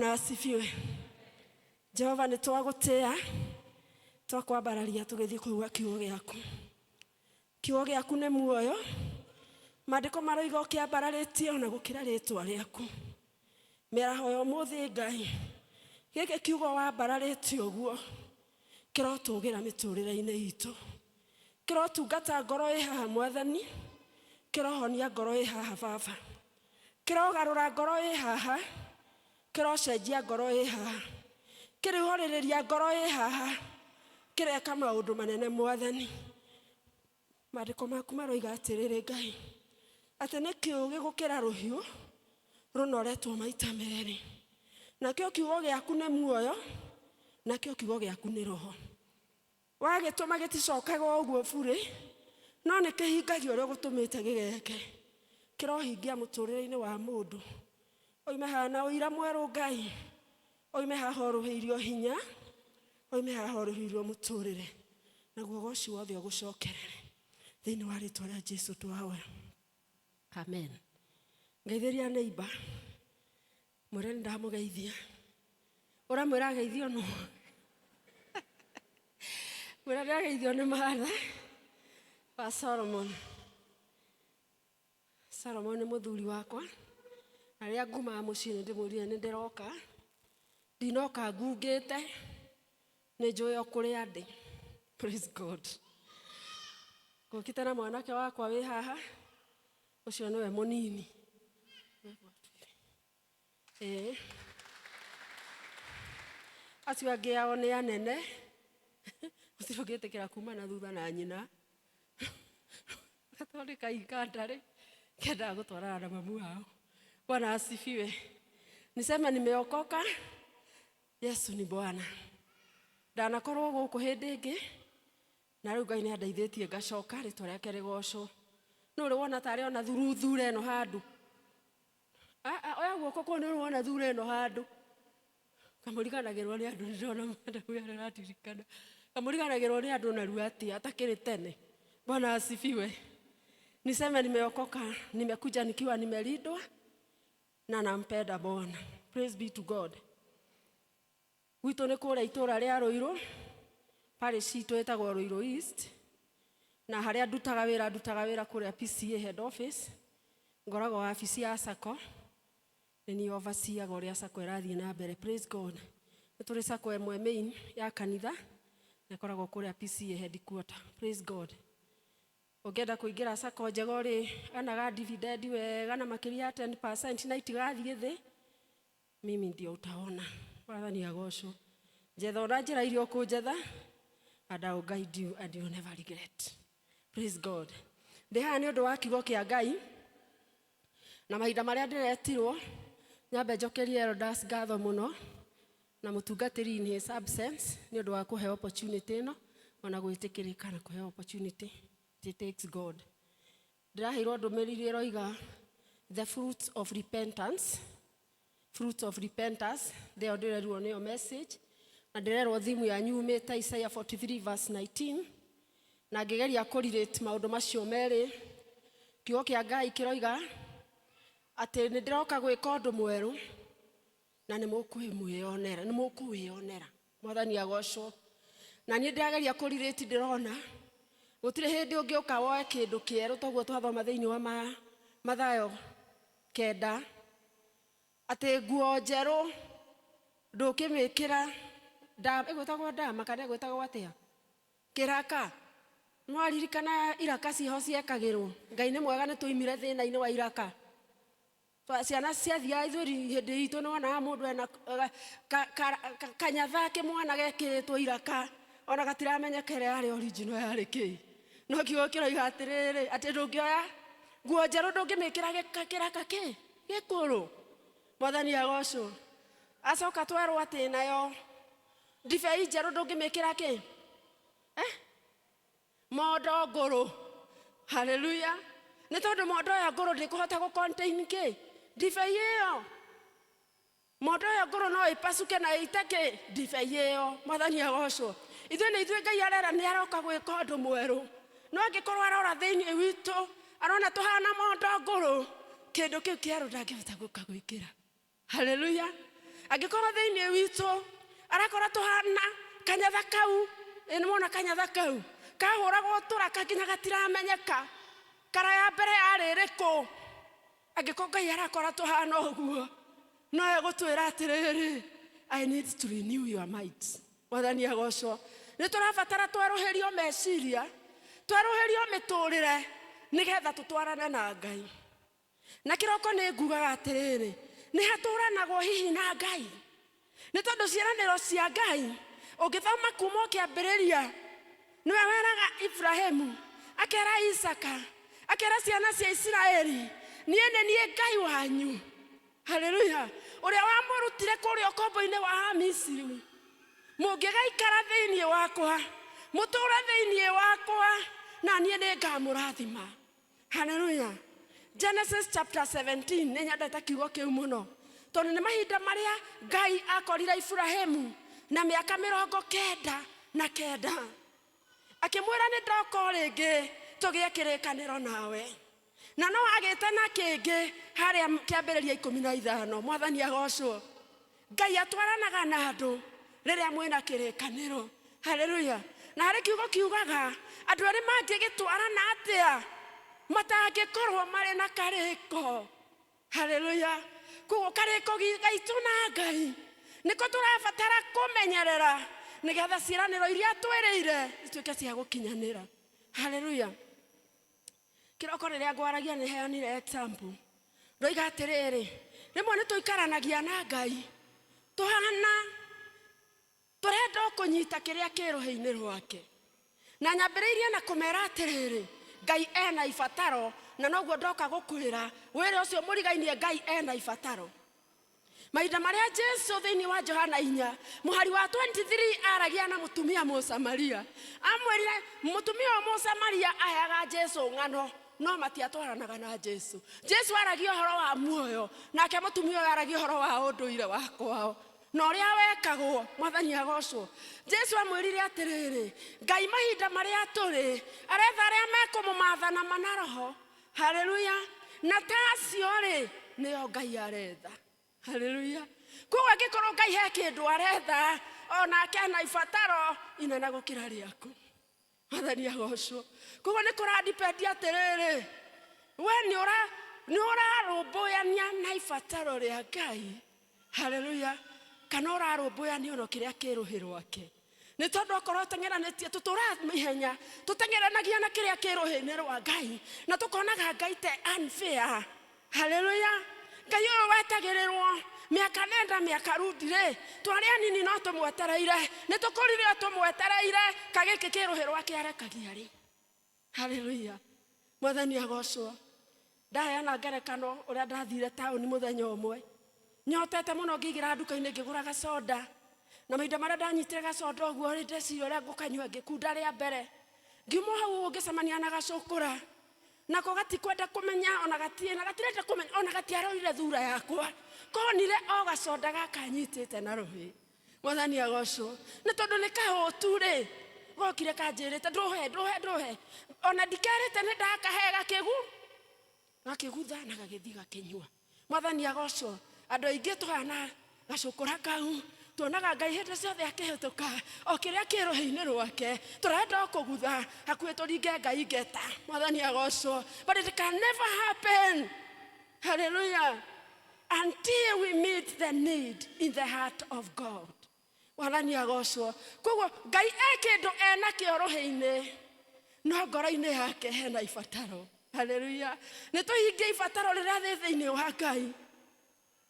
Na asifiwe. Jehova nĩ twagũtĩa twakwambararia tũgĩthiĩ kũigua kiugo gĩaku. Kiugo gĩaku nĩ muoyo. Maandĩko maroiga ũkĩambararĩtie ona gũkĩra rĩĩtwa rĩaku. Mĩaraho ya ũmũthĩ Ngai, gĩkĩ kiugo wambararĩtie ũguo kĩrotũgĩra mĩtũrĩre-inĩ itũ. Kĩrotungata ngoro ĩ haha Mwathani, kĩrohonia ngoro ĩ haha Baba. Kĩrogarũra ngoro ĩ haha, kĩrocenjia ngoro ĩ haha. Kĩrĩhorĩrĩria ngoro ĩ haha, kĩreka maũndũ manene Mwathani. Maandĩko maku maroiga atĩrĩrĩ Ngai, atĩ nĩ kĩũgĩ gũkĩra rũhiũ rũnoretwo maita merĩ. Nakĩo kiugo gĩaku nĩ muoyo, nakĩo kiugo gĩaku nĩ roho. Wagĩtũma gĩticokaga ũguo bure, no nĩ kĩhingagia ũrĩa ũgũtũmĩte gĩgeke. Kĩrohingia mũtũrĩre-inĩ wa mũndũ. Oime haha na ũira mwerũ Ngai, oime haha ũrũhĩirio hinya, oime haha ũrũhĩirio mũtũrĩre. Naguo ũgooci wothe ũgũcokerere thĩinĩ wa rĩĩtwa rĩa Jesũ twahoya. Amen. Ngeithĩria neighbor. Mwĩre nĩ ndamũgeithia. Ũramwĩra ageithio no. Mwĩra ndageithio nĩ mahatha wa Solomon. Solomon nĩ mũthuri wakwa. Na rĩrĩa ngumaga mũciĩ nĩ ndĩmwĩrire nĩ ndĩroka. Ndinoka ngungĩte. Nĩ njũĩ o kũrĩa ndĩ. Praise God. Ngũkĩte na mwanake wakwa wĩ haha. Ũcio nĩwe mũnini. Acio angĩ ao nĩ anene. Gũtirĩ ũngĩtĩkĩra kuma na thutha na nyina. Gatorĩ kahinga ndarĩ. Kendaga gũtwarana na mamu wao. Bwana asifiwe. Niseme nimeokoka. Yesu ni Bwana. Ndanakorwo gũkũ hĩndĩ ĩngĩ. Na rĩu Ngai nĩ andeithĩtie ngacoka rĩĩtwa rĩake rĩgocwo. Nĩ ũrĩ wona tarĩ ona thure ĩno handũ. Oya guoko kũu nĩ ũrĩ wona thure ĩno handũ. Kamũriganagĩrwo nĩ andũ ndĩrona madamu ya aratirikana. Kamũriganagĩrwo nĩ andũ narua atĩa atakĩrĩ tene. Bwana asifiwe. Niseme nimeokoka, nimekuja nikiwa nimelindwa na nampenda Bwana. Praise be to God. Gwitũ nĩ kũrĩa itũũra rĩa Rũirũ. Parish itũ ĩtagwo Rũirũ East. Na harĩa ndutaga wĩra kũrĩa PCA head office. Ngoragwo wabici ya Sacco. Nĩ niĩ overseeaga ũrĩa Sacco ĩrathiĩ na mbere. Praise God. Nĩ tũrĩ Sacco ĩmwe main ya kanitha. Na ĩkoragwo kũrĩa PCA headquarter. Praise God. Ũngĩenda kũingĩra Sacco njega ũrĩ anaga dividend wega na makĩria ya 10% na itigathiĩ thĩ. Mimi ndio utaona. Mwathani agocwo. Njetha ona njĩra iria ũkũnjetha. And I will guide you and you will never regret. Praise God. Ndĩ haha nĩ ũndũ wa kiugo kĩa Ngai. Na mahinda marĩa ndĩretirwo nyambe njokerie elders ngatho mũno na mũtungatĩri in his absence nĩ ũndũ wa kũhe opportunity ĩno ona gwĩtĩkĩrĩka na kũhe opportunity. It takes God. Ndĩraheirwo ndũmĩrĩri ĩroiga the fruits of repentance. Fruits of repentance. Ndĩyo ndĩrerwo nĩyo message. Na ndĩrerwo thimu yanyu umĩte Isaiah 43 verse 19. Na ngĩgeria kũrelate maũndũ macio merĩ. Kiugo kĩa Ngai kĩroiga atĩ nĩ ndĩroka gwĩka ũndũ mwerũ na nĩ mũkũwĩonera. Mwathani agocwo. Na niĩ ndĩrageria kũrelate ndĩrona gũtirĩ hĩndĩ ũngĩũka woe kĩndũ kĩerũ toguo twathoma thĩinĩ wa Mathayo 9 atĩ nguo njerũ ndũkĩmĩkĩra ĩgwĩtagwo ndama kana ĩgwĩtagwo atĩa kĩraka. No aririkana iraka ciho ciekagĩrwo. Ngai nĩ mwega nĩ tũimire thĩna-inĩ wa iraka. Ciana ciathiaga ithuri hĩndĩ itũ nĩ wonaga mũndũ ena kanyatha kĩmwana gekĩrĩtwo iraka ona gatiramenyekere yarĩ original yarĩ kĩĩ. No kiugo kĩroiga atĩrĩrĩ atĩ ndũngĩoya nguo njerũ ndũngĩmĩkĩra kĩraka kĩ gĩkũrũ. Mwathani agocwo. Acoka twerwo atĩ nayo ndibei njerũ ndũngĩmĩkĩra kĩ mondo ngũrũ. Hallelujah. Nĩ tondũ mondo ya ngũrũ ndĩkũhota gũ-contain kĩ ndibei ĩyo. Mondo ya ngũrũ no ĩpacuke na ĩiteke ndibei ĩyo. Mwathani agocwo. Ithuĩ nĩ ithuĩ Ngai arera nĩ aroka gwĩka ũndũ mwerũ. No angĩkorwo arora thĩinĩ witũ arona tũhana mondo ngũrũ kĩndũ kĩu kĩerũ ndangĩhota gũka gwĩkĩra. Hallelujah. Angĩkorwo thĩinĩ witũ arakora tũhana kanyatha kau, nĩ mona kanyatha kau kahũragwo tũraka nginya gatiramenyeka kara ya mbere yarĩ rĩkũ. Angĩkorwo Ngai arakora tũhana ũguo, no egũtwĩra atĩrĩrĩ, I need to renew your mind. Mwathani agocwo. Nĩ tũrabatara twerũhĩrio meciria, twerũhĩrio mĩtũrĩre nĩgetha tũtwarane na Ngai. Na kĩroko nĩ ngugaga atĩrĩrĩ, nĩ hatũranagwo hihi na Ngai. Nĩ tondũ ciĩranĩro cia Ngai ũngĩthoma kuuma kĩambĩrĩria, nĩwe weraga Ibrahimu, akera Isaka, akera ciana cia Isiraeli, niĩ nĩ niĩ Ngai wanyu. Haleluya. Ũrĩa wamũrutire kũrĩa ũkombo-inĩ wa Misiri. Mũngĩgaikara thĩinĩ wakwa, mũtũũre thĩinĩ wakwa, na niĩ nĩ ngamũrathima. Haleluya. Genesis chapter 17 nĩ nyendete kiugo kĩu mũno. Tondũ nĩ mahinda marĩa Ngai akorire Ibrahimu na mĩaka 99. Akĩmwĩra nĩ ndoka rĩngĩ tũgĩe kĩrĩkanĩro nawe. Na no agĩtana kĩngĩ harĩa kĩambĩrĩria 15. Mwathani agocwo. Ngai atwaranaga na andũ rĩrĩa mwĩna kĩrĩkanĩro. Haleluya. Na harĩ kiugo kiugaga andũ arĩa mangĩgĩtwarana atĩa matangĩkorwo marĩ na karĩko. Haleluya. Koguo karĩko gaitũ na Ngai nĩko tũrabatara kũmenyerera nĩgetha ciĩranĩro iria twĩrĩire ituĩke cia gũkinyanĩra. Haleluya. Kĩroko rĩrĩa ngwaragia nĩ heanire example. Ndoiga atĩrĩrĩ, rĩmwe nĩ tũikaranagia na Ngai tũhana tũrenda kũnyita kĩrĩa kĩrũhĩ-inĩ rwake. Na nyambĩrĩirie na kũmera atĩrĩrĩ, Ngai ena ibataro, na noguo ndoka gũkwĩra wĩra ũcio mũrigainie Ngai ena ibataro. Mahinda marĩa Jesu thĩinĩ wa Johana 4 mũhari wa 23 aragia na mũtumia Mũsamaria. Amwĩrire mũtumia wa Mũsamaria ayaga Jesu ng'ano, no matiatwaranaga na Jesu. Jesu aragia ũhoro wa muoyo, nake mũtumia ũyũ aragia ũhoro wa ũndũire wa kwao. Na ũrĩa wekagwo. Mwathani agocwo. Jesu amwĩrire atĩrĩrĩ, Ngai mahinda marĩa tũrĩ aretha arĩa mekũmũmatha na manaroho. Haleluya. Na tacio-rĩ nĩo Ngai aretha. Haleluya. Koguo angĩkorwo Ngai he kĩndũ aretha, onake ena ibataro inene gũkĩra rĩaku. Mwathani agocwo. Koguo nĩ kũradipendi atĩrĩrĩ, we nĩ ũrarũmbũyania na ibataro rĩa Ngai. Haleluya. Kana ũrarũmbũyania ono kĩrĩa kĩrũhĩ rwake. Nĩ tondũ okorwo tũteng'eranĩtie tũtũra ihenya, tũteng'eranagia na kĩrĩa kĩrũhĩ-inĩ rwa Ngai, na tũkonaga Ngai te unfair. Haleluya. Ngai ũyũ wetagĩrĩrwo mĩaka nenda mĩaka rudi-rĩ, twarĩ anini no tũmwetereire, nĩ tũkũrire tũmwetereire, kagĩkĩ kĩrũhĩ rwake arekagia rĩ. Haleluya. Mwathani agocwo. Ndaheana ngerekano ũrĩa ndathire taũni mũthenya ũmwe. Nyotete mũno ngĩingĩra nduka-inĩ ngĩgũra gacoda. Na mahinda marĩa ndanyitire gacoda ũguo rĩ ndeciria ũrĩa ngũkanyua ngĩkunda rĩa mbere. Ngiuma hau ngĩcemania na gacũkũra. Nako gatikwenda kũmenya ona gatirenda kũmenya ona gatiarorire thura yakwa. Konire o gacoda gaka nyitĩte na rũhĩ. Mwathani agocwo. Nĩ tondũ nĩ kahũtu-rĩ, gokire kanjĩrĩte ndũhe. Ona ndikerĩte nĩ ndakahe gakĩgutha na gagĩthiĩ gakĩnyua. Mwathani agocwo. Andũ aingĩ tũhana gacũkũra kau, tuonaga Ngai hĩndĩ ciothe akĩhĩtũka o kĩrĩa kĩrũhĩ-inĩ rwake, tũrenda kũgutha hakuhĩ tũringe Ngai ngeta. Mwathani agocwo. But it can never happen. Hallelujah. Until we meet the need in the heart of God. Mwathani agocwo. Koguo Ngai kĩndũ ena kĩo rũhĩ-inĩ, no ngoro-inĩ yake hena ibataro. Hallelujah. Nĩ tũhingie ibataro rĩrĩa thĩ thĩinĩ wa Ngai.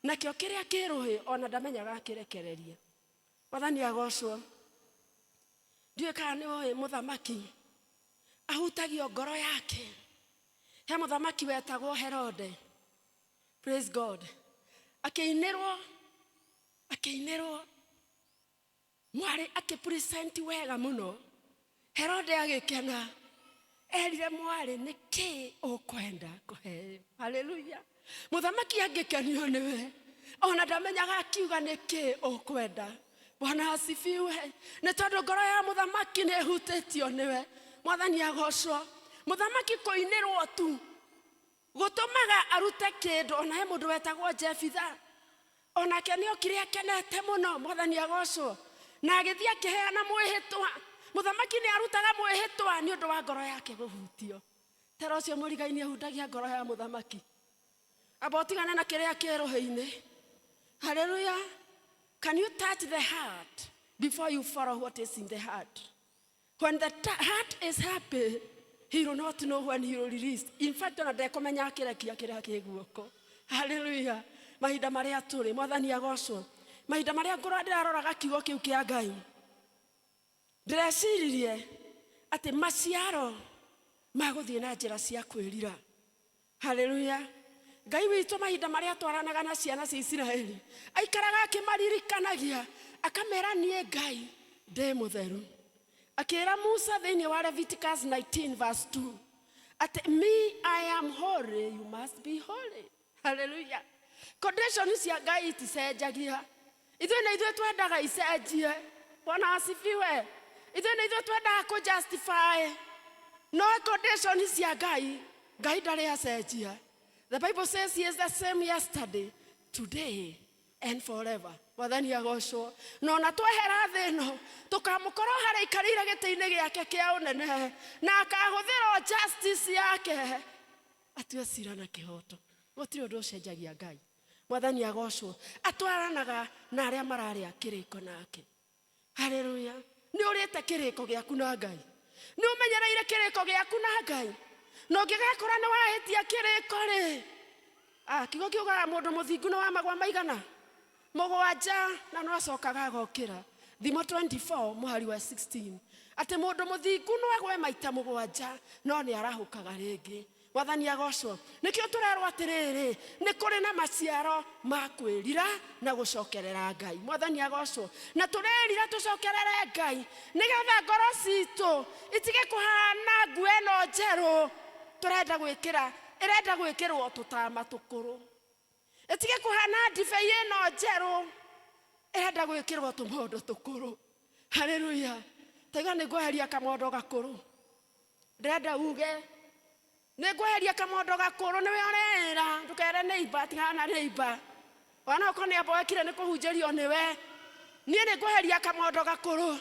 Nakĩo kĩrĩa kĩrũhĩ ona ndamenyaga akĩrekereria. Mwathani agocwo. Ndiũĩ kana nĩ mũthamaki ahutagio ngoro yake. He mũthamaki wetagwo Herode. Praise God. Akĩinĩrwo mwari akĩpresent wega mũno. Herode agĩkena. Erire mwari nĩkĩ ũkwenda kũheo. Hallelujah. Mũthamaki angĩkenio nĩwe, ona ndamenyaga akiuga nĩkĩ ũkwenda. Bwana asifiwe. Nĩ tondũ ngoro ya mũthamaki nĩ ĩhutĩtio nĩwe. Mwathani agocwo. Mũthamaki kũinĩrwo tu gũtũmaga arute kĩndũ. Ona he mũndũ wetagwo Jefitha. onake nĩ okire akenete mũno Mwathani agocwo na agĩthiĩ akĩheana mwĩhĩtwa mũthamaki nĩ arutaga mwĩhĩtwa nĩ ũndũ wa ngoro yake gũhutio tera ũcio mũrigai nĩ ahutagia ngoro ya mũthamaki aba ũtigane na kĩrĩa kĩerũhĩ-inĩ. Hallelujah. Can you touch the heart before you follow what is in the heart? When the heart is happy, he will not know when he will release. In fact, ona ndekomenya akĩrekia kĩrĩa kĩ guoko. Hallelujah. Mahinda marĩa tũrĩ Mwathani agocwo. Mahinda marĩa ngoro ndĩraroraga kiugo kĩu kĩa Ngai. Ndĩreciririe atĩ maciaro magũthiĩ na njĩra cia kwĩrira. Hallelujah. Ngai witũ mahinda marĩa twaranaga na ciana cia Isiraeli aikaraga akĩmaririkanagia akamera niĩ Ngai ndĩ mũtheru. Akĩra Musa thĩinĩ wa Leviticus 19 verse 2 at me I am holy, you must be holy. Hallelujah. Condition cia Ngai iticenjagia. Ithuĩ twendaga icenjie. Bwana asifiwe. Ithuĩ twendaga ku justify. No condition cia Ngai ndarĩ acenjia. The Bible says he is the same yesterday, today, and forever. Mwathani agocwo. No na twehera thĩ ĩno tũkamũkorwo harĩa aikarĩire gĩtĩ-inĩ gĩake kĩa ũnene na akahũthĩrwo justice yake atue cira na kĩhoto. Gũtirĩ ũndũ ũcenjagia Ngai. Mwathani agocwo. Atwaranaga na arĩa mararĩa kĩrĩko nake. Hallelujah. Nĩ ũrĩte kĩrĩko gĩaku na Ngai. Nĩ ũmenyereire kĩrĩko gĩaku na Ngai. No ngĩgakora nĩ wahĩtia kĩrĩko rĩ. Kiugo kiugaga mũndũ mũthingu nĩ wa magwa maigana. Mũgwanja na no acokaga agokĩra. Thimo 24 mũhari wa 16. Atĩ mũndũ mũthingu no agwe maita mũgwanja no nĩ arahũkaga rĩngĩ. Mwathani agocwo. Nĩkĩo tũrerwo atĩrĩrĩ nĩ kũrĩ na maciaro ma kwĩrira na gũcokerera Ngai. Mwathani agocwo. Na tũrerira tũcokerere Ngai nĩgetha ngoro citũ itige kũhana nguo ĩno njerũ tũrenda gwĩkĩra ĩrenda gwĩkĩrwo tũtama tũkũrũ. Itige kũhana ndibei ĩno njerũ ĩrenda gwĩkĩrwo tũmondo tũkũrũ. Hallelujah. Taiga nĩ ngweheria kamondo gakũrũ. Ndĩrenda uge nĩ ngweheria kamondo gakũrũ nĩwe ũrera ndũkere neighbor tigana neighbor. Wana ũkorwo nĩ aboekire nĩ kũhunjĩrio nĩwe. Niĩ nĩ ngweheria kamondo gakũrũ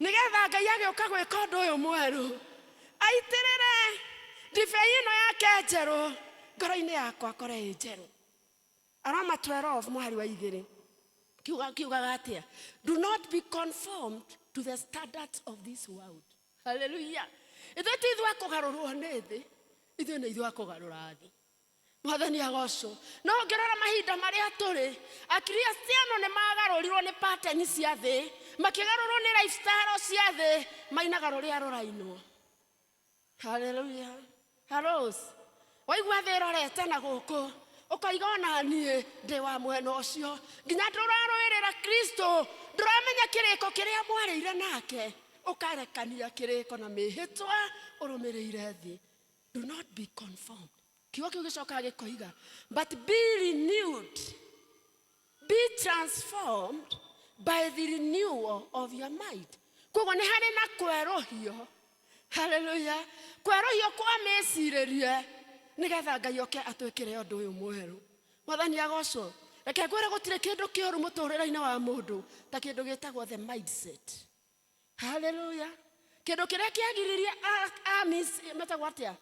nĩgetha Ngai agĩũka gwĩka ũndũ ũyũ mwerũ aitĩrĩre ndibei ĩno yake njerũ ngoro-inĩ yakwa akore ĩ njerũ. Aroma 12 mũhari wa 2 kiugaga atĩa? Do not be conformed to the standards of this world. Hallelujah. Ithuĩ ti ithuĩ akũgarũrwo nĩ thĩ, ithuĩ nĩ ithuĩ akũgarũra thĩ. Mwathani agocwo. No ngĩrora mahinda marĩa tũrĩ akristiano nĩ magarũrirwo nĩ pattern cia thĩ makĩgarũrwo nĩ lifestyle cia thĩ mainaga rũrĩa rũrainwo. Hallelujah. Haros. Waigua thĩ rorete na gũkũ ũkaiga ona niĩ ndĩ wa mwena ũcio nginya ndũrarũĩrĩra Kristo ndũramenya kĩrĩko kĩrĩa mwarĩire nake ũkarekania kĩrĩko na mĩhĩtwa ũrũmĩrĩire thĩ. Do not be conformed. Kiugo kĩu gĩcokaga gĩkoiga but be renewed, be transformed by the renewal of your mind. Koguo nĩ harĩ na kwerũhio. Hallelujah. Kwerũhio kwa meciirĩrie nĩgetha Ngai oke atwĩkĩre ũndũ ũyũ mwerũ. Mwathani agocwo. Reke ngwĩre gũtirĩ kĩndũ kĩũru mũtũrĩre-inĩ wa mũndũ ta kĩndũ gĩtagwo the mindset. Hallelujah. Kĩndũ kĩrĩa kĩagiririe metagwo atĩa?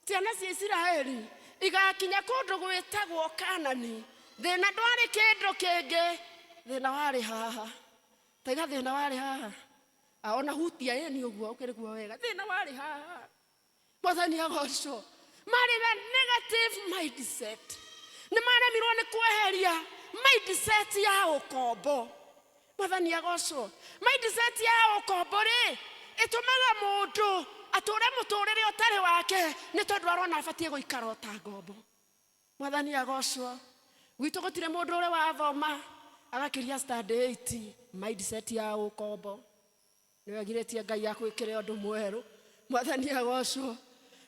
Ciana cia Isiraeli igakinya kũndũ gwĩtagwo Kanani. Thĩna ndwarĩ kĩndũ kĩngĩ. Thĩna warĩ haha. Taiga thĩna warĩ haha. Ona hutia yeni ũguo ũkĩrĩguo wega. Thĩna warĩ haha. Mwathani agocwo. Marĩ na negative mindset. Nĩ maremirwo nĩ kweheria mindset ya ũkombo. Mwathani agocwo. Mindset ya ũkombo rĩ ĩtũmaga mũndũ atũre mũtũrĩre ũtarĩ wake nĩ tondũ arona abatie gũikara ta ngombo. Mwathani agocwo. Gwitũ gũtirĩ mũndũ ũrĩ wathoma agakĩria study 8 mindset ya ũkombo. Nĩ agirĩtie Ngai akwĩkĩre ũndũ mwerũ. Mwathani agocwo.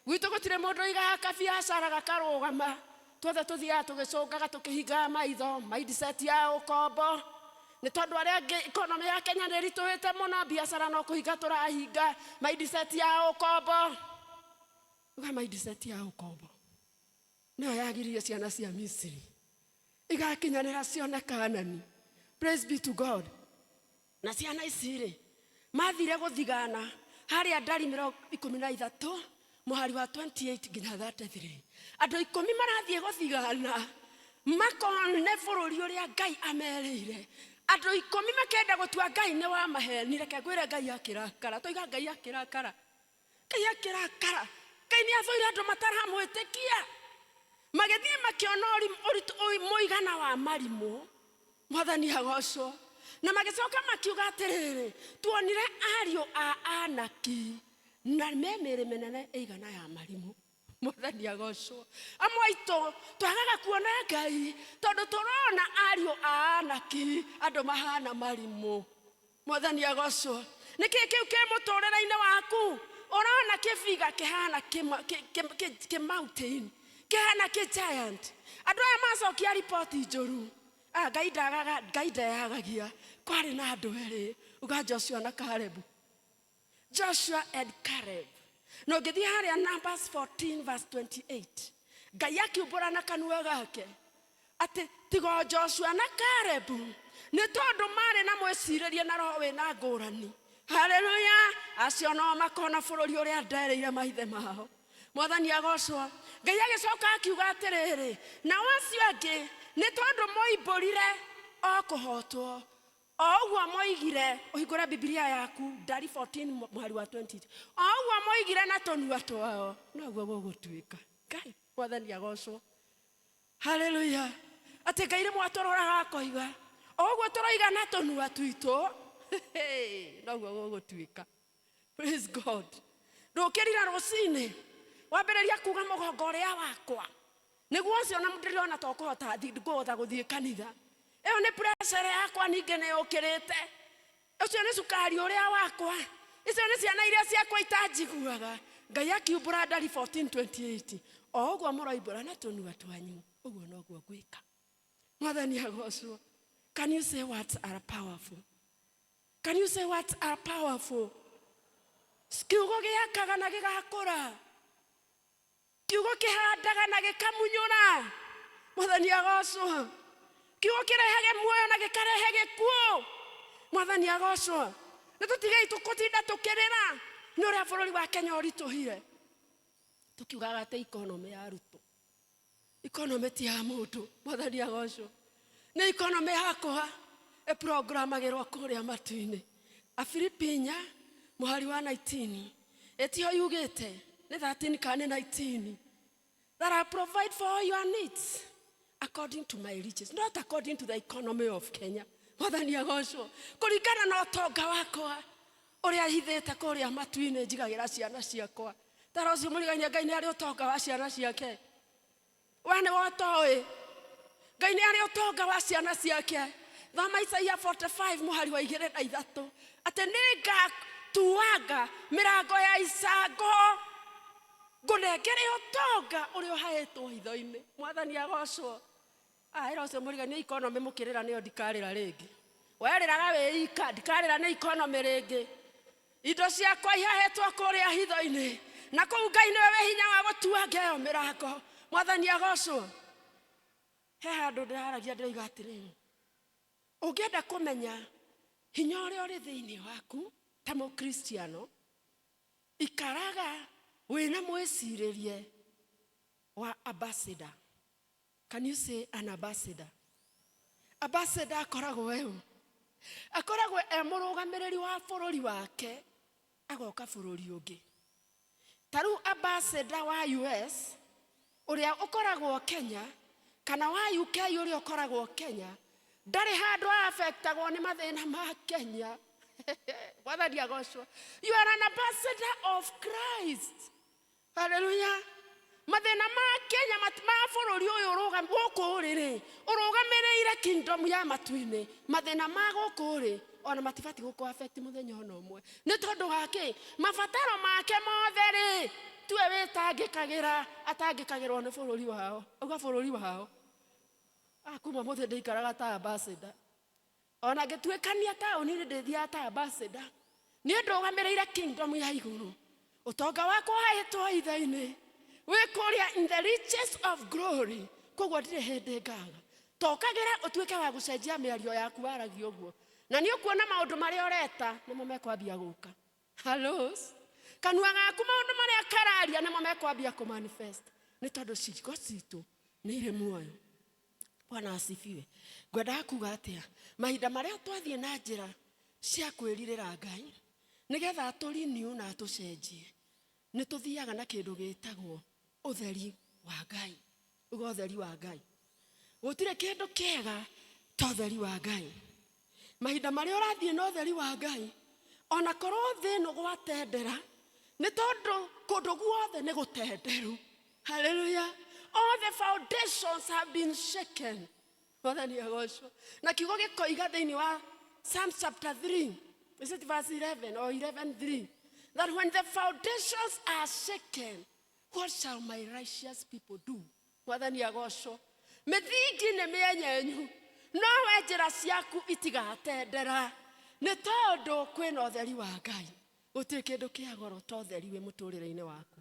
Gwitũ gũtirĩ mũndũ igaga kabiacara gakarũgama tuothe tũthiaga tũgĩcũngaga tũkĩhingaga maitho mindset ya ũkombo. Nĩ tondũ arĩa economy ya Kenya nĩ ritũhĩte mũno biacara no kũhinga tũrahinga mindset ya ũkombo. Uga mindset ya ũkombo nĩyo yagiririe ciana cia Misiri igakinyanira cione Kanani. Praise be to God. Na ciana ici mathire guthigana haria ndari 13 muhari wa 28 nginya 33. Andu 10 marathie guthigana makone bururi uria Ngai ameriire. Andu 10 makenda gutua Ngai ni wa maheni. Reke ngwire Ngai akirakara. Toiga Ngai akirakara. Ngai akirakara. Ngai ni athoire andu mataramwitikia. Magethie makiona muigana wa marimu. Mwathani agocwo. Na magicoka makiuga atiriri, tuonire ariu a anaki na memere menene igana ya marimu. Mwathani agocwo. Amwaito twagaga kuona Ngai tondu turona ariu a anaki andu mahana marimu. Mwathani agocwo. Niki kiu ke muturira-ini waku urona kibiga kihana ki mountain, kihana ki giant. Andu aya macokia report njuru. Ngai ndayagagia. Kwari na andu eri uga Joshua na Caleb. Joshua and Caleb. No ngithie haria Numbers 14 verse 28. Ngai akiumbura na kanua gake ati tigo Joshua na Caleb ni tondu mari na mwiciririe na roho wina ngurani. Hallelujah. Acio no makona bururi uria ndereire maithe mao. Mwathani agocwo. Ngai agicoka akiuga atiriri, na acio angi ni tondu moimburire o kuhotwo. Oguo moigire uhingura Biblia yaku Ndari 14 muhari wa 20. Oguo moigire na tonua twao noguo gugutuika. Ngai Mwathani agocwo. Hallelujah. Ati Ngai ri mwatororaga koiga. Oguo toroiga na tonua twitu noguo gugutuika. Praise God. Ndukirira rucini wambereria kuga mugongo uria wakwa. Niguo cio na ndiriona to kuhota ngotha guthie kanitha. Eyo ni pressure yakwa ninge ne ukirite. Ucio ni sukari uria wakwa. Icio ni ciana iria ciakwa itanjiguaga. Ngai akiumbura Ndari 14:28. Oguo muroimbura na tonua twanyu. Uguo noguo gwika. Mwathani agocwo. Can you say words are powerful? Can you say words are powerful? Kiugo giakaga na gigakura. Kiugo kihandaga na gikamunyura. Mwathani agocwo. Kiugo kirehage muoyo na gikarehe gikuo. Mwathani agocwo. Nitutigei tukutinda tukirira ni uria bururi wa Kenya urituhire. Tukiugaga ati economy ya Ruto. Economy ti ya mundu. Mwathani agocwo. Ni economy yakwa programagirwo kuria matu-ini. Afilipinya muhari wa 19. Etio yugite ni 13 kana 19. That I provide for all your needs according to my riches, not according to the economy of Kenya. Mwathani agocwo. Kuringana na utonga wakwa uria hithite kuria matu-ini njigagira ciana ciakwa. Tarocio murigania Ngai ni ari utonga wa ciana ciake. Wane wotoi. Ngai ni ari utonga wa ciana ciake. Thama Isaia 45 muhari wa 2 na 3. Ati ninga tuaga mirango ya icango ngunengere utonga uria uhaetwo hitho-ini. Mwathani agocwo. Irocio murigania economy mukirira ni ndikarira ringi. Weriraga wiika ndikarira ni economy ringi. Indo ciakwa ihaetwo kuria hitho-ini. Na kuu Ngai niwe we hinya wa gutua ngeyo mirango. Mwathani agocwo. He handu ndiragia ndoiga atiriri. Ungienda kumenya hinya uria uri thiini waku ta mukristiano, ikaraga wina mwiciririe wa ambassador. Can you say an ambassador? Ambassador akoragwo eu. Akoragwo murugamiriri wa bururi wake agoka bururi ungi. Taru ambassador wa US uria ukoragwo Kenya kana wa UK uria ukoragwo Kenya ndari handu affectagwo ni mathina ma Kenya. Mwathani agocwo. You are an ambassador of Christ. Hallelujah. Mathina ma Kenya ma bururi uyu urugam guku riri urugamirire kingdom ya matu-ini. Mathina ma guku ri ona matifati guku affect muthenya ona umwe. Ni tondu wake mabataro make mothe ri tuwe witangikagira atangikagirwo ni bururi wao. Uga bururi wao. Akuma mothe ndikaraga ta ambassador. Ona gituikania tauni ni ndithia ta ambassador. Ni ndugamirire kingdom ya iguru. Utonga wako haetwo hitho-ini. We call in the riches of glory. Kogwo ndire hindi ngaga. Tokagera utuike wa gucenjia miario yaku waragi uguo. Na ni ukuona maundu maria ureta nimo mekwambia guka. Hello. Kanua gaku maundu maria kararia nimo mekwambia ku manifest. Ni tondu ciiko citu ni ire muoyo. Bwana asifiwe. Ngwenda kuga atia mahinda maria twathie na njira cia kwiririra Ngai nigetha atuliniu na atucenjie. Ni tuthiaga na kindu gitagwo utheri wa Ngai. Ugo utheri wa Ngai. Gutire kindu kiega ta utheri wa Ngai. Mahinda maria urathie na utheri wa Ngai ona korwo thi no gwatendera ni tondu kundu guothe ni gutenderu. Hallelujah. All the foundations have been shaken. Na kiugo gikoiga thiini wa Psalm chapter 3. Is it verse 11 or 11:3? That when the foundations are shaken, what shall my righteous people do? Mwathani agocwo. Mithingi ni mienyenyu. No we njira ciaku itigatendera. Ni tondu kwina utheri wa Ngai. Gutiri kindu kia goro ta utheri we muturire-ini waku.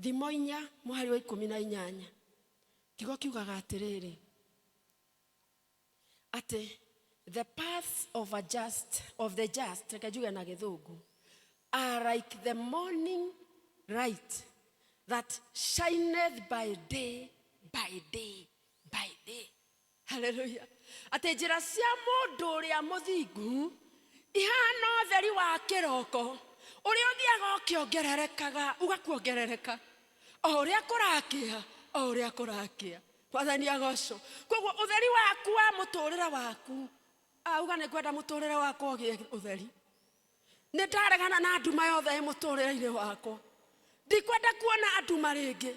Thimo 4 mwari wa 18. Kiugo kiugaga atiriri. Ate the paths of the just kajuga na githungu are like the morning light that shineth by day. Hallelujah. Ate njira cia mundu uria muthingu ihana utheri wa kiroko uria uthiaga ukiongererekaga ugakuongerereka o uria kurakia. Mwathani agocwo. Koguo utheri waku wa muturira waku auga ni kwenda muturira wako ugie utheri. Ni ndaregana na nduma yothe muturira-ini wako. Ndikwenda kuona nduma ringi.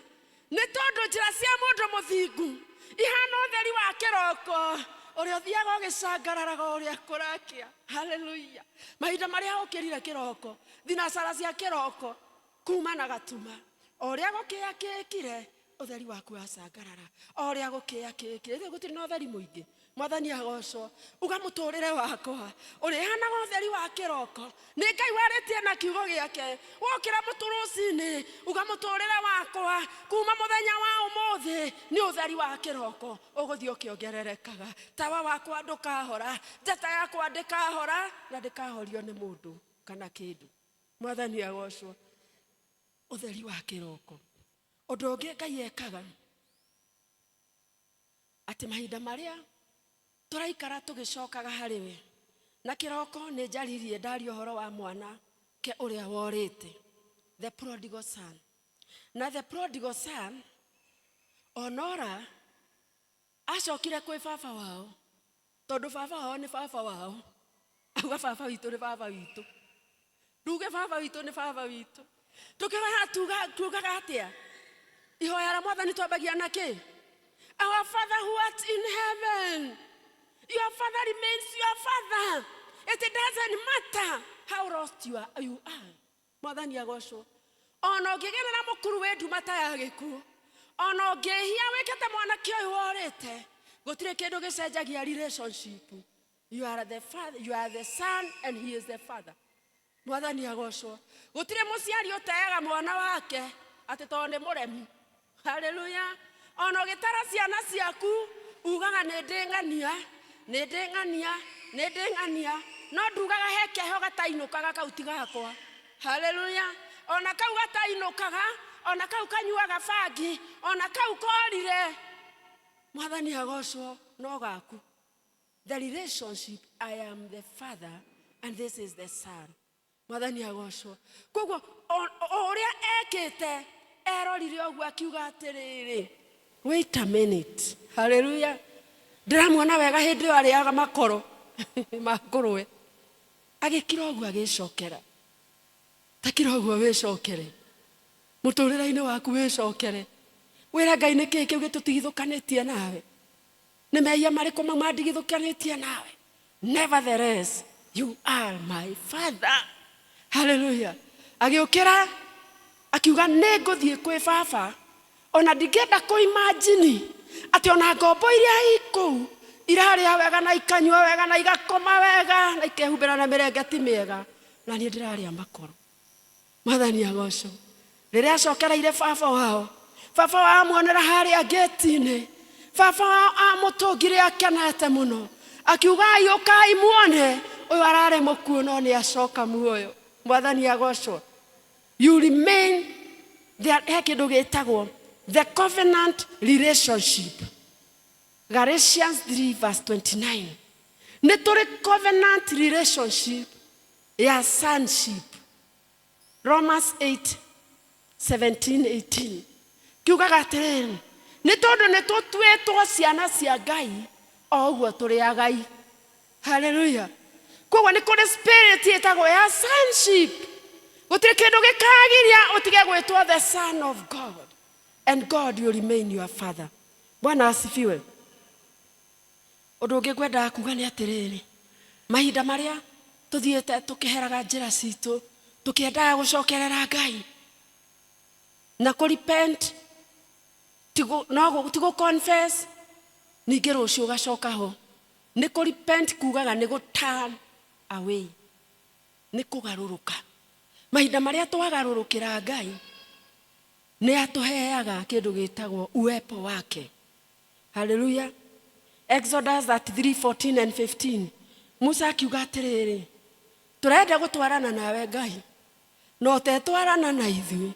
Ni tondu njira cia mundu muthingu ihana utheri wa kiroko uria uthiaga ugicangararaga uria kurakia. Hallelujah. Mahinda maria ukirire kiroko thinacara cia kiroko kuma na gatuma uria gukia kikire utheri waku wacangarara uria gukia kikire gutiri na utheri muingi. Mwathani agocwo. Uga muturire wakwa urihana utheri wa kiroko ni Ngai waritie na kiugo giake wokira muturucini uga muturire wakwa kuma muthenya wa umuthi ni utheri wa kiroko uguthio kiongererekaga. Tawa wakwa ndukahora, njata yakwa ndikahora na ndikahorio ni mundu kana kindu. Mwathani agocwo. Utheri wa kiroko undu ungi Ngai ekaga ati mahinda maria turaikara tugicokaga hariwe na kiroko ni njaririe ndari uhoro wa mwana ke uria worite, the prodigal son. Na the prodigal son onora acokire kwi baba wao tondu baba wao ni baba wao. Auga baba witu ni baba witu. Nduge baba witu ni baba witu. Tukiwa tugaga atia ihoya Mwathani twambagia na ki? Our Father who art in heaven. Your father remains your father. It doesn't matter how lost you are. Mwathani agocwo. Ona ungigenera mukuru we ndumata ya gikuo. Ona ungihia wikete mwana kio worite. Gutire kindu gicenjagia relationship. You are the father, you are the son and he is the father. Mwathani agocwo. Gutire muciari uteaga mwana wake ati tonde muremi. Hallelujah. Ona ugitara ciana ciaku ugaga ni ndengania no ndugaga heke ho gatainukaga kautigakwa. Hallelujah. Ona kau gatainukaga ona kau kanyuaga bangi ona kau korire. Mwathani agocwo no gaku. The relationship, I am the father and this is the son. Mwathani agocwo. Koguo uria ekite erorire ogu akiuga atiriri. Wait a minute. Hallelujah. Ndiramwona wega hindi yo ariaga makoro makuruwe agikira ogu agicokera. Takira ogu wicokere muturira-ini waku wicokere. Wira Ngai ni kiki kiu gitutigithukanitie nawe? Ni mehia mariku mandigithukanitie nawe? Nevertheless, you are my father. Hallelujah. Agiukira akiuga ninguthie kwi baba ona ndingenda ku imagine ati ona ngombo iria iku iraria wega na ikanyua wega na igakoma wega na ikehumbira na mirengeti miega na ni ndiraria makoro. Mwathani agocwo. Riria acokereire baba wao muonera haria gate-ini baba amutungire akenete muno akiuga yukai muone uyu arare mukuo no ni acoka muoyo. Mwathani agocwo. You remain there. Kindu gitagwo the covenant relationship. Galatians 3:29. Ni turi covenant relationship ya sonship. Romans 8:17-18. Kiugaga atiriri ni tondu ni tutwetwo ciana cia Ngai oguo turi agai. Hallelujah. Koguo ni kuri spirit itagwo ya sonship. Gutiri kindu gikagiria utige gwitwo the son of God, and God will remain your father. Bwana asifiwe. Undu ungi gwenda kuga ni atiriri, mahinda maria tuthiete tukiheraga njira citu tukiendaga gucokerera Ngai na ku repent tigo confess ningi rucio gacoka ho. Ni ku repent kugaga ni go turn away, ni kugaruruka. Mahinda maria twagarurukira Ngai ni atuheaga kindu gitagwo uwepo wake. Hallelujah. Exodus 33:14-15. Musa akiuga atiriri, turenda gutwarana nawe Ngai no tetwarana na ithuĩ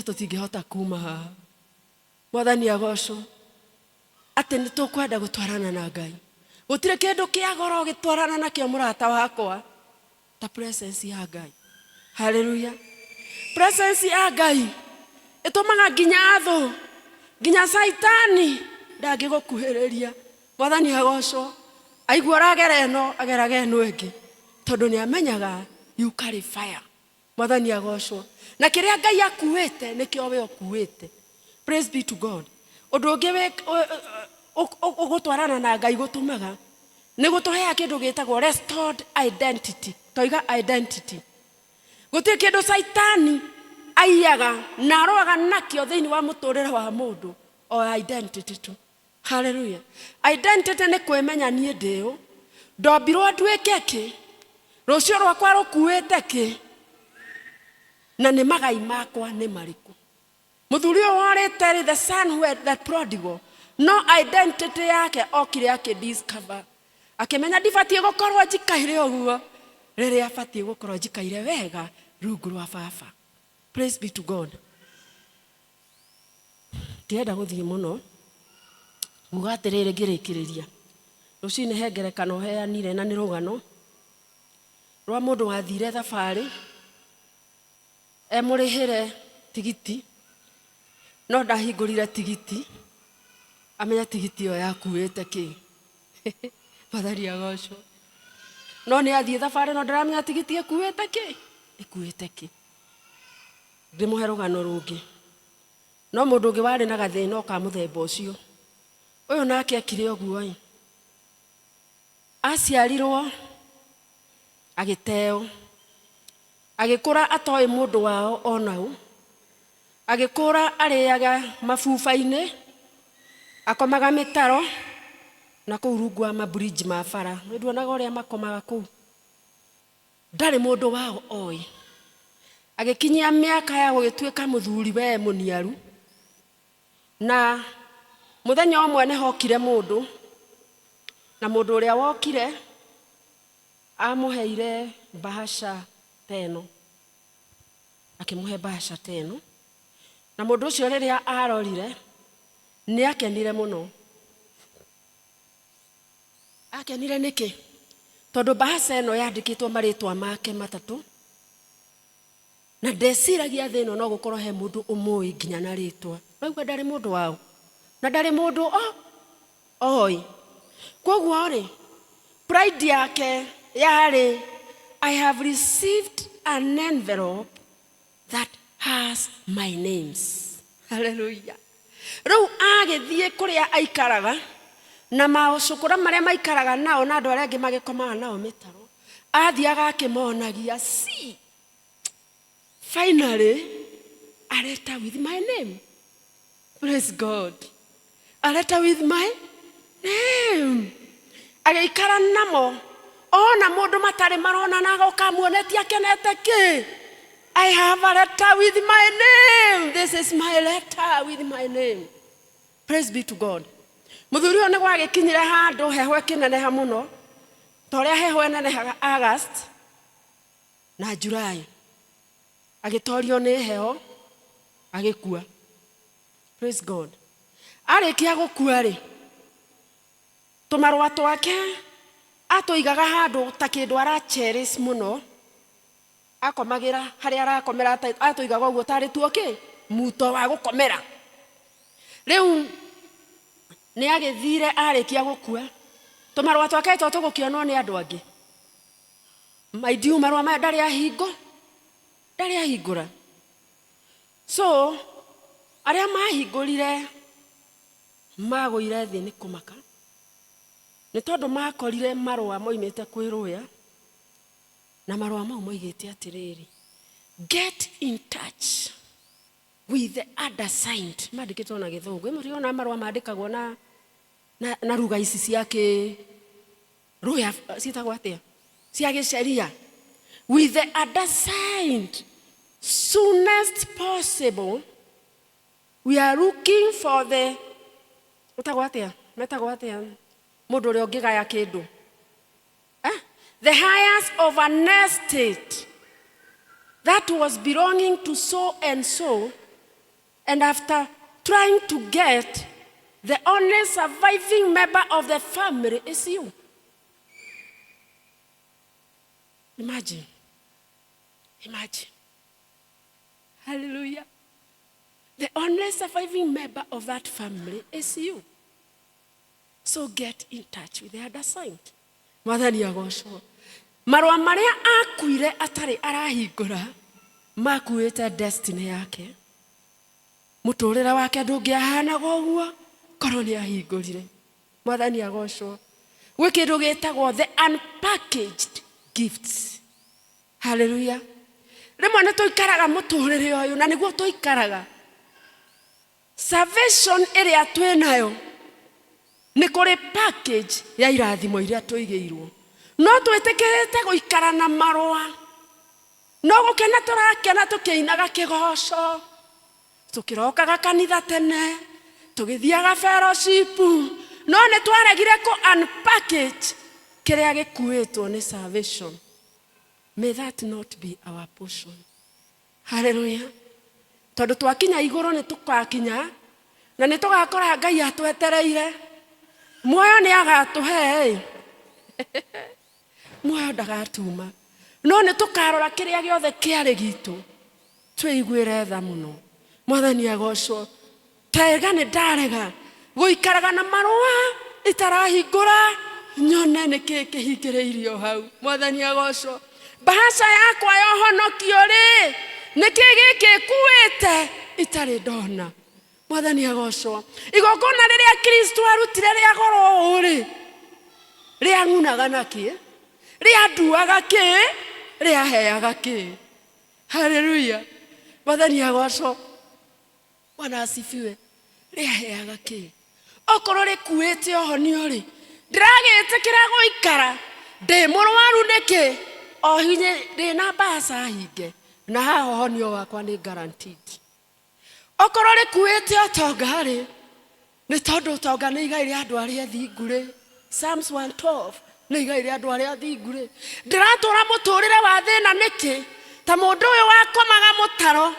tutingĩhota kuma haha. Mwathani agocwo. Ati ni tukwenda gutwarana na Ngai. Gutire kindu kia goro gitwarana nakio murata wakwa ta presence ya Ngai. Hallelujah. Presence ya Ngai itumaga nginya athu nginya saitani ndangigukuhiriria. Mwathani agocwo. Aigua ragera eno agerage eno ingi tondu ni amenyaga you carry fire. Mwathani agocwo. Na kiria Ngai akuite nikio we okuite. Praise be to God. Undu ungi we ugutwarana na Ngai gutumaga ni gutuhea kindu gitagwo restored identity. Toiga identity. Gutiri kindu saitani aiyaga na aroaga nakio thiini wa muturire wa mundu o identity tu. Hallelujah. Identity ni kwimenya nie ndio ndombirwo ndwike ki rucio rwakwa rukuite ki na ni magai makwa ni mariku. Muthuri uyu worete the son who had that prodigal, no identity yake okire yake discover akimenya ndibatie gukorwo njikaire uguo riria abatie gukorwo njikaire wega rungu rwa baba. Praise be to God. Ndienda guthie muno mugatirire ngirikiriria rucini hengerekano heanire na ni rugano rwa mundu wathire thabari emurihire tigiti no ndahingurire tigiti amenya tigiti yo yakuite ki. Mwathani agocwo. No ni athie thabari no ndaramenya tigiti ekuite ki ekuite ki. Ndimuhe rugano rungi no mundu ungi wari na gathina o ka muthemba ucio uyu nake akire oguo aciarirwo agiteo agikura atoi mundu wao onau agikura ariaga mabuba-ini akomaga mitaro na kuu rungu wa mabridge ma bara. Nduonaga uria makomaga kuu. Ndari mundu wao oi. Agikinyia miaka ya gugituika muthuri we muniaru na muthenya omwe ne hokire mundu na mundu uria wokire amuheire bahasha teno akimuhe bahasha teno na mundu ucio riria arorire ni akenire muno. Akenire niki tondu bahasha eno yandikitwo maritwa make matatu na ndeciragia thino no gukorwo he mundu umui nginya na ritwa. Raigua ndari mundu wao na ndari mundu oi. Koguo ri pride yake yari I have received an envelope that has my names. Hallelujah. Riu agithie kuria aikaraga na maocukura maria maikaraga nao na andu aria angi magikomaga nao mitaro athiaga akimonagia see finally a letter with my name. Praise God. A letter with my name. Agaikara namo ona mundu matari marona nago kamuonetia akenete ki. I have a letter with my name. This is my letter with my name. Praise be to God. Muthuri one gwagikinyire handu heho kineneha muno toria heho nenehaga August na July agitorio ni heho agikua. Praise God. Arikia gukua ri tumarwa twake atoigaga handu ta kindu ara cherish muno akomagira hari arakomera atoigaga uguo tari tuoke muto wa gukomera. Riu ni agithire arikia gukua tumarwa twake tugukionwo ni andu angi maidiu marwa ma ndari ahingura. So aria mahingurire magoire thi ni kumaka ni tondu makorire marwa moimite Kwirira na marwa mau moigite atiriri, get in touch with the other side. Mandikitwo na Githungu. Imuri ona marwa mandikagwo na ruga ici ciake ruya citagwo atia cia giceria. With the other side, soonest possible. We are looking for the mundu ria ungigaya kindu, the highest of an estate that was belonging to so and so, and after trying to get, the only surviving member of the family is you. Imagine. Hallelujah. The only surviving member of that family is you. So get in touch with the other side. Mwathani agocwo. Marwa maria akuire atari arahingura makuite destiny yake. Muturira wake ndungiahana goguo korwo ni ahingurire. Mwathani agocwo. Gwi kindu gitagwo the unpackaged gifts. Hallelujah. Rimwe ni tuikaraga muturire uyu na niguo tuikaraga. Salvation iria twinayo ni kuri package ya irathimo iria tuigeirwo. No twitikirite guikara na marwa. No gukena turakena tukiinaga kigoco. Tukirokaga kanitha tene, tugithiaga fellowship. No ni twaregire ku unpackage kiria gikuitwo ni salvation. May that not be our portion. Hallelujah. Tondu twakinya iguru ni tukakinya na ni tugakora Ngai atwetereire. Muoyo ni agatuhe. Muoyo ndagatuma. No ni tukarora kiria giothe kiari gitu. Twiguire tha muno. Mwathani agocwo. Tega ni ndarega guikaraga na marwa itarahingura nyone ni kihingiriirio hau. Mwathani agocwo. Bahasha yakwa ya honokio ri niki giki kuite itari ndona. Mwathani agocwo. Igongona riria Kristo arutire ria goro uri ria ngunaga naki ria nduaga ki ria heaga ki. Hallelujah. Mwathani agocwo. Bwana asifiwe. Ria heaga ki okorwo rikuite ohonio ri ndiragitikira guikara ndi murwaru niki o hinye ndi na bahasha hinge na haho honio wakwa ni guaranteed. Okorwo rikuite otonga ri ni tondu utonga ni igai ria andu aria thingure. Psalms 112 ni igai ria andu aria thingure. Ndiratura muturire wa thina niki ta mundu uyu wakomaga mutaro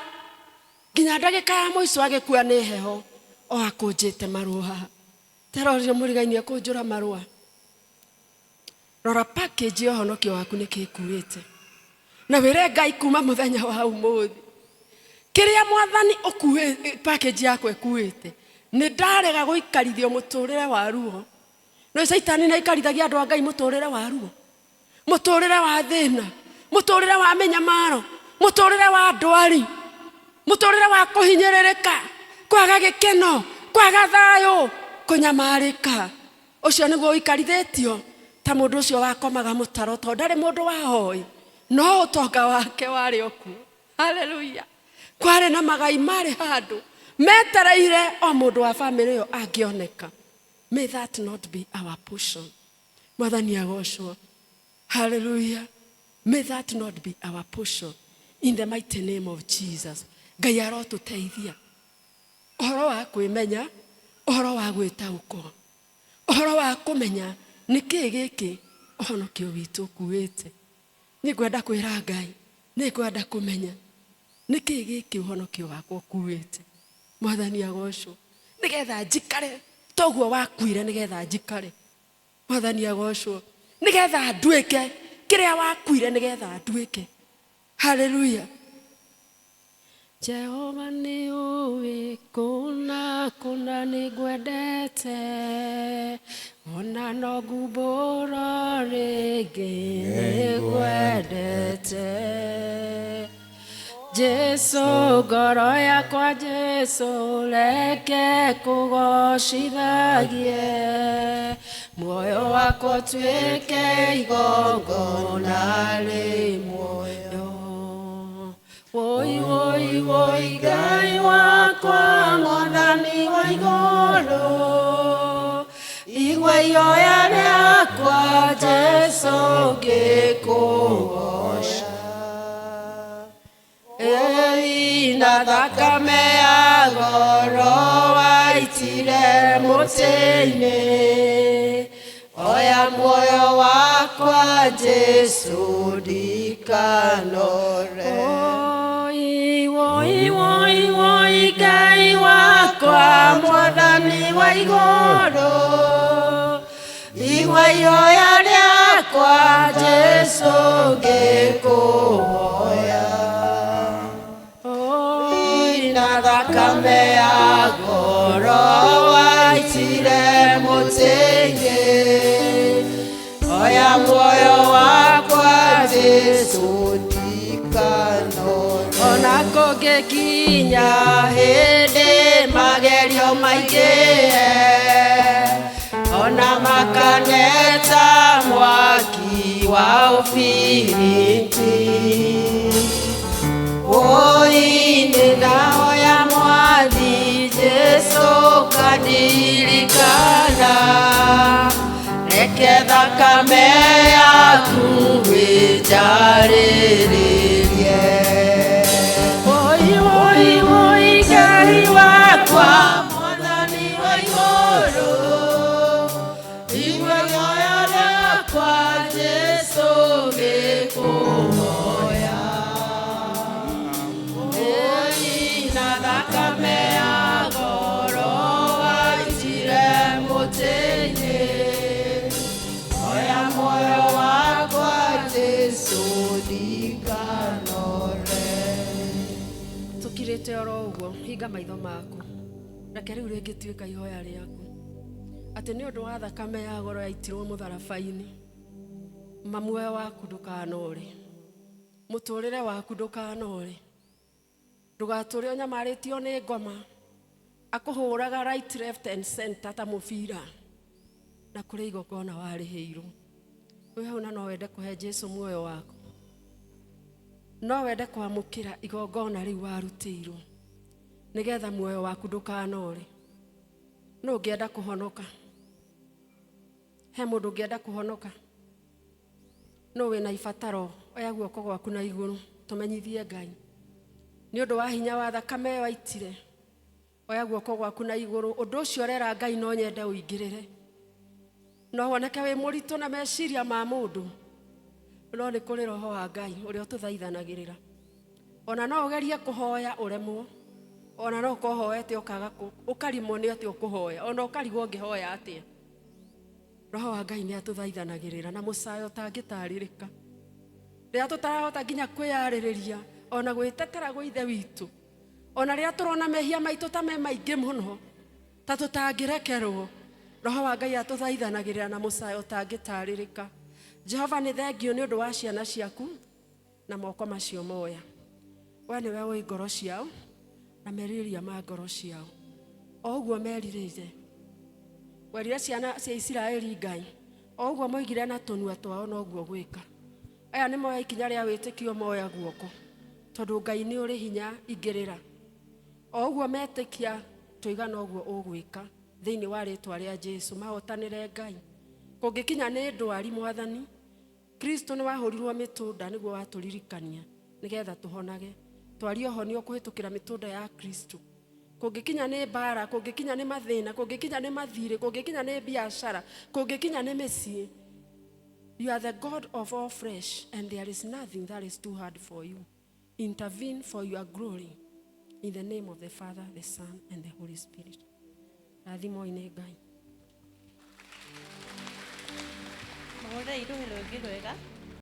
nginya ndagika ya muico agikua ni heho o akunjite marua. Terorio murigainie kunjura marua. Rora package yo honokio waku nikikuite na wire Ngai kuma muthenya wa umuthi kiria Mwathani ukuwe package yako ekuite ni ndarega guikarithio muturire wa ruo. No Saitani na ikarithagia andu a Ngai muturire wa ruo, muturire wa thina, muturire wa menyamaro, muturire wa ndwari, muturire wa kuhinyiririka, kwaga gikeno, kwaga thayo, kunyamarika. Ucio niguo ikarithitio ta mundu ucio wakomaga mutaro to ndari mundu wahoi no utonga wake wari oku. Hallelujah. Kware na magai mari handu metereire o mundu wa family yo angioneka. May that not be our portion. Mwathani agocwo. Hallelujah. May that not be our portion. In the mighty name of Jesus. Ngai arotuteithia. Ohoro wa kwimenya, ohoro wa gwitauko. Ohoro wa kumenya niki giki ohonokio witu kuwete. Ni ngwenda kwira Ngai, ni ngwenda kumenya niki giki ohonokio wakwa kuwete. Mwathani agocwo. Nigetha njikare toguo wakuire nigetha njikare. Mwathani agocwo. Nigetha nduike kiria wakuire nigetha nduike. Hallelujah. Jehova ni uwi kuna ni gwendete ona no gumbura ringi ni gwendete. Jesu ngoro yakwa Jesu reke kugocithagie muoyo wakwa tuike igongona ri muoyo. Woi woi woi Ngai wakwa Mwathani wa iguru igwe ihoya riakwa Jesu ngikugoca. Na thakame ya goro waitire muti-ini oya muoyo wakwa Jesu ndikanore. Woi woi woi Ngai wakwa Mwathani wa iguru igwe ihoya riakwa Jesu ngikuhoya. Na thakame ya goro waitire muti-ini oya muoyo wakwa Jesu ndikanore. Ona kungikinya hindi magerio maingi ona makaneta mwaki wa ufiriti. Oi ninahoya Mwathi Jesu kandirikana reke thakame yaku winjarĩrĩrie. Oi oi oi Ngai wakwa Mwathani wa iguru igwe ihoya riakwa Jesu ngikuhoya. Na thakame ya goro waitire muti-ini oya muoyo wakwa Jesu ndikanore. Tukirite oro uguo hinga maitho maku reke riu ringituika ihoya riaku ati ni undu wa thakame ya goro yaitirwo mutharabai-ini muoyo waku ndukanore, muturire waku ndukanore. Ndugature unyamaritio ni ngoma akuhuraga right left and center ta mubira na kuri igongona warihirwo. We hau na no wende kuhe Jesu muoyo waku, no wende kwamukira igongona riu warutirwo nigetha muoyo waku ndukanore. No ngienda kuhonoka, he mundu ngienda kuhonoka, no wina ibataro oya guoko gwaku na iguru tumenyithie Ngai. Ni undu wa hinya wa thakame waitire oya guoko gwaku na iguru. Undu ucio rera Ngai no nyende uingirire. No woneke wi muritu na meciria ma mundu, no ni kuri roho wa Ngai uria ututhaithanagirira. Ona no ugerie kuhoya uremwo, ona no kuhoete ukaga ukarimwo ni ati ukuhoya, ona ukarigwo ngihoya atia. Roho wa Ngai ni atuthaithanagirira na mucayo utangitaririka. Ria tutarahota nginya kwiyaririria ona gwitetera gwa ithe witu, ona ria turona mehia maitu ta me maingi muno ta tutangirekerwo. Roho wa Ngai atuthaithanagirira na mucayo utangitaririka. Jehova ni thengio ni undu wa ciana ciaku na moko macio moya. We ni we wi ngoro ciao na meriria ma ngoro ciao. O uguo meririre werire ciana cia Isiraeli Ngai, o uguo moigire na tunua twao no guo gwika. Aya ni moya ikinya ria witikio moya guoko tondu Ngai ni uri hinya ingirira. O uguo metikia tuiga no guo ugwika thiini wa ritwa ria Jesu. Mahotanire Ngai kungikinya ni ndwari Mwathani Kristo ni wahurirwo mitunda niguo waturirikania nigetha tuhonage. Twari ohonio kuhitukira mitunda ya Kristo Kungikinya ni bara, kungikinya ni mathina, kungikinya ni mathire, kungikinya ni biashara, kungikinya ni micii. You are the God of all flesh, and there is nothing that is too hard for you. Intervene for your glory. In the name of the Father, the Son, and the Holy Spirit. Rathimo ine Ngai. Maũndũ indo hero ngĩrwega.